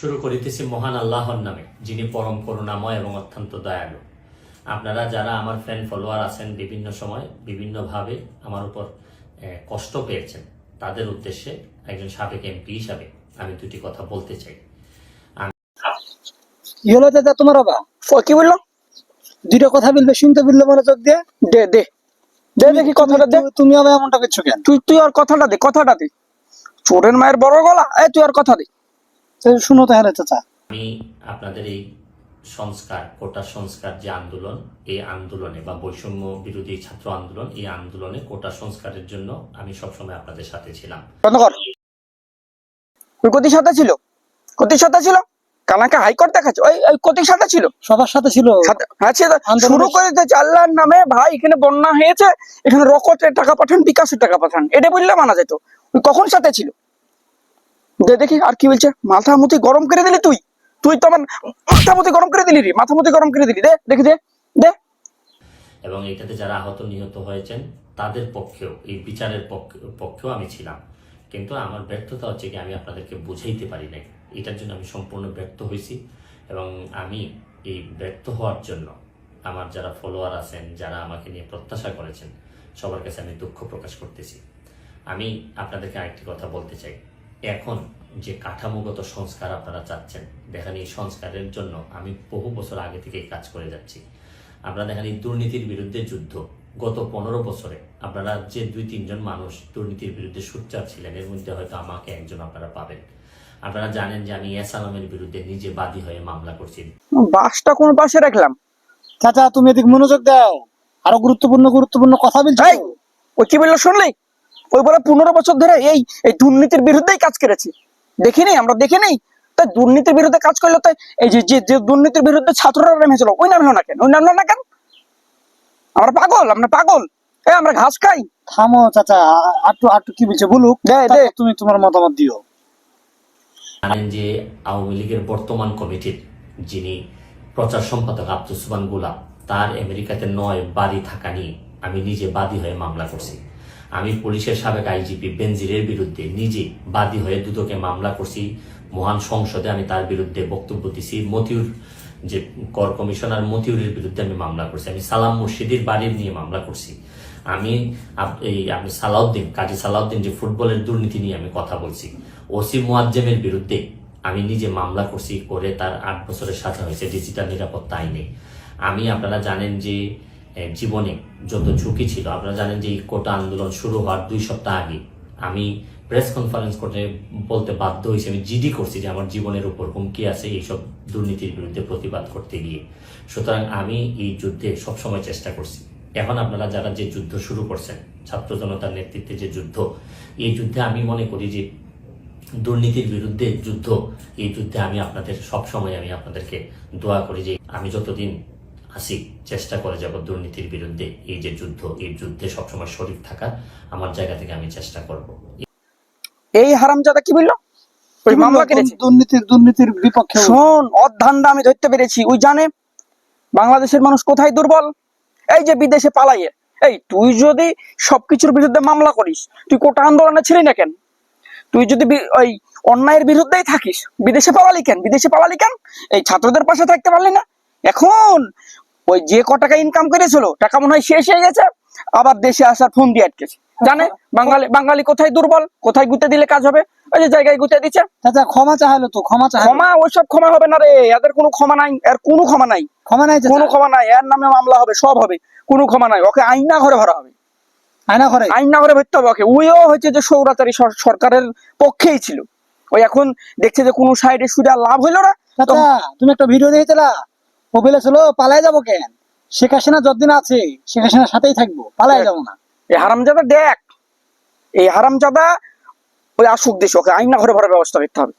শুরু করিতেছি মহান আল্লাহর নামে, যিনি পরম করুণাময় এবং অত্যন্ত দয়ালু। আপনারা যারা আমার ফ্রেন্ড ফলোয়ার আছেন, বিভিন্ন সময় বিভিন্নভাবে আমার উপর কষ্ট পেয়েছেন, তাদের উদ্দেশ্যে একজন সাবেক এমপি হিসাবে আমি দুটি কথা বলতে চাই। কি হলো দাদা তোমার? বাবা কি বললো? দুইটা কথা বলবে, শুনতে বললে মনোযোগ দিয়ে দে দে দে দেখি কথাটা দে। তুমি আবার এমনটা করছো কেন? তুই আর কথাটা দে, কথাটা দে। চোরের মায়ের বড় গলা, তুই আর কথা দে। শুনো তাহলে চাচা, আমি আপনাদের এই সংস্কার, কোটা সংস্কার যে আন্দোলন, এই আন্দোলনে বা বৈষম্য বিরোধী ছাত্র আন্দোলন, এই আন্দোলনে কোটা সংস্কারের জন্য আমি সবসময় আপনাদের সাথে ছিলাম। ওই কতির সাথে ছিল? কতির সাথে ছিল? কানাকে হাইকোর্ট দেখাচ্ছে, ওই ওই কতির সাথে ছিল? সবার সাথে ছিল। হ্যাঁ, শুরু করে দিয়েছে আল্লাহর নামে। ভাই, এখানে বন্যা হয়েছে, এখানে রকটের টাকা পাঠান, বিকাশের টাকা পাঠান, এটা বললে মানা যেত। ওই কখন সাথে ছিল? দে দেখি আর কি বলছে। মাথামুতি গরম করে দিলি তুই। তুই তো আমার মাথামুতি গরম করে দিলি রে, মাথামুতি গরম করে দিলি। দে দেখি দে দে। এবং এটাতে যারা আহত নিহত হয়েছেন তাদের পক্ষেও, এই বিচারের পক্ষেও আমি ছিলাম। কিন্তু আমার ব্যর্থতা হচ্ছে কি, আমি আপনাদেরকে বুঝাইতে পারি নাই। এটার জন্য আমি সম্পূর্ণ ব্যর্থ হয়েছি। এবং আমি এই ব্যর্থ হওয়ার জন্য আমার যারা ফলোয়ার আছেন, যারা আমাকে নিয়ে প্রত্যাশা করেছেন, সবার কাছে আমি দুঃখ প্রকাশ করতেছি। আমি আপনাদেরকে আরেকটি কথা বলতে চাই। এখন যে কাঠামোগত সংস্কার আপনারা চাচ্ছেন, দেখেন এই সংস্কারের জন্য আমি বহু বছর আগে থেকেই কাজ করে যাচ্ছি। আপনারা দেখেন এই দুর্নীতির বিরুদ্ধে যুদ্ধ, গত 15 বছরে আপনারা যে 2-3 জন মানুষ দুর্নীতির বিরুদ্ধে সোচ্চার ছিলেন, এর মধ্যে হয়তো আমাকে একজন আপনারা পাবেন। আপনারা জানেন যে আমি এস আলমের বিরুদ্ধে নিজে বাদী হয়ে মামলা করছি। বাসটা কোন পাশে রাখলাম? চাচা, তুমি এদিকে মনোযোগ দাও, আরো গুরুত্বপূর্ণ কথা বলছো। ওই কি বললো শুনলি? ওই বলে 15 বছর ধরে এই এই দুর্নীতির বিরুদ্ধেই কাজ করেছি। দেখিনি আমরা, দেখিনি? তাই দুর্নীতির বিরুদ্ধে কাজ করলে তাই এই যে যে দুর্নীতির বিরুদ্ধে ছাত্ররা নেমেছিল, ওই নাম না কেন? ওই নাম না কেন? আমরা পাগল? আমরা পাগল? আমরা ঘাস খাই? থামো চাচা, আটটু কি বলছে বলুক। দে তুমি তোমার মতামত দিও। জানেন যে আওয়ামী লীগের বর্তমান কমিটির যিনি প্রচার সম্পাদক আব্দুস সুবহান গোলাপ, তার আমেরিকাতে 9 বাড়ি থাকা নিয়ে আমি নিজে বাদী হয়ে মামলা করছি। আমি পুলিশের সাবেক আইজিপি বেনজিরের বিরুদ্ধে নিজে বাদী হয়ে দুদকে মামলা করছি। মহান সংসদে আমি তার বিরুদ্ধে বক্তব্য দিছি। মতিউর, যে কর কমিশনার মতিউরের বিরুদ্ধে আমি মামলা করছি। আমি সালাম মুর্শিদির বাড়ির নিয়ে মামলা করছি। আমি সালাউদ্দিন, কাজী সালাউদ্দিন যে ফুটবলের দুর্নীতি নিয়ে আমি কথা বলছি। ওসি মুয়াজ্জেমের বিরুদ্ধে আমি নিজে মামলা করছি, করে তার 8 বছরের সাজা হয়েছে ডিজিটাল নিরাপত্তা আইনে। আপনারা জানেন যে জীবনে যত ঝুঁকি ছিল, আপনারা জানেন যে এই কোটা আন্দোলন শুরু হওয়ার 2 সপ্তাহ আগে আমি প্রেস কনফারেন্স করে বলতে বাধ্য হয়েছি, আমি জিডি করছি যে আমার জীবনের উপর হুমকি আছে এইসব দুর্নীতির বিরুদ্ধে প্রতিবাদ করতে গিয়ে। সুতরাং আমি এই যুদ্ধে সবসময় চেষ্টা করছি। এখন আপনারা যারা যে যুদ্ধ শুরু করছেন, ছাত্র জনতার নেতৃত্বে যে যুদ্ধ, এই যুদ্ধে আমি মনে করি যে দুর্নীতির বিরুদ্ধে যুদ্ধ, এই যুদ্ধে আমি আপনাদের সবসময় আমি আপনাদেরকে দোয়া করি যে আমি যতদিন আসি চেষ্টা করে যাব দুর্নীতির বিরুদ্ধে এই যে যুদ্ধ, এই যুদ্ধে সবসময় শরীর থাকার আমার জায়গা থেকে আমি চেষ্টা করব। এই হারামজাদা কি বললো? ওই মামলা করেছে দুর্নীতির বিপক্ষে। শোন, অর্ধান্ডা আমি ধরতে পেরেছি। ওই জানে বাংলাদেশের মানুষ কোথায় দুর্বল, এই যে বিদেশে পালাইয়ে। এই তুই যদি সবকিছুর বিরুদ্ধে মামলা করিস, তুই কোটা আন্দোলনে ছিলি না কেন? তুই যদি ওই অন্যায়ের বিরুদ্ধেই থাকিস, বিদেশে পালালি কেন? এই ছাত্রদের পাশে থাকতে পারলি না? এখন ওই যে টাকা ইনকাম করেছিল, টাকা মনে হয় শেষ হয়ে গেছে, আবার দেশে আসার ফোন দিয়ে আটকেছে। জানে বাঙালি কোথায় দুর্বল, কোথায় গুতে দিলে কাজ হবে, ওই যে জায়গায় গুতে দিচ্ছে। চাচা ক্ষমা চাইলো তো, ক্ষমা ওইসব ক্ষমা হবে না রে, এদের কোনো ক্ষমা নাই। এর কোনো ক্ষমা নাই, কোনো ক্ষমা নাই। এর নামে মামলা হবে, সব হবে, কোনো ক্ষমা নাই। ওকে আইনা ঘরে ভরা হবে, আইনা ঘরে ভরতে হবে ওকে। ওইও হচ্ছে যে স্বৈরাচারী সরকারের পক্ষেই ছিল। ওই এখন দেখছে যে কোনো সাইডে সুদে লাভ হইলো না। তুমি একটা ভিডিও দেখেছিলা, ও বলেছিল পালাই যাবো কেন, শেখ হাসিনা যতদিন আছে শেখ হাসিনার সাথেই থাকবো, পালাই যাবো না। এই হারামজাদা দেখ, এই হারামজাদা ওই আসুক দেশ, ওকে আইনা ঘরে ভরার ব্যবস্থা করতে হবে।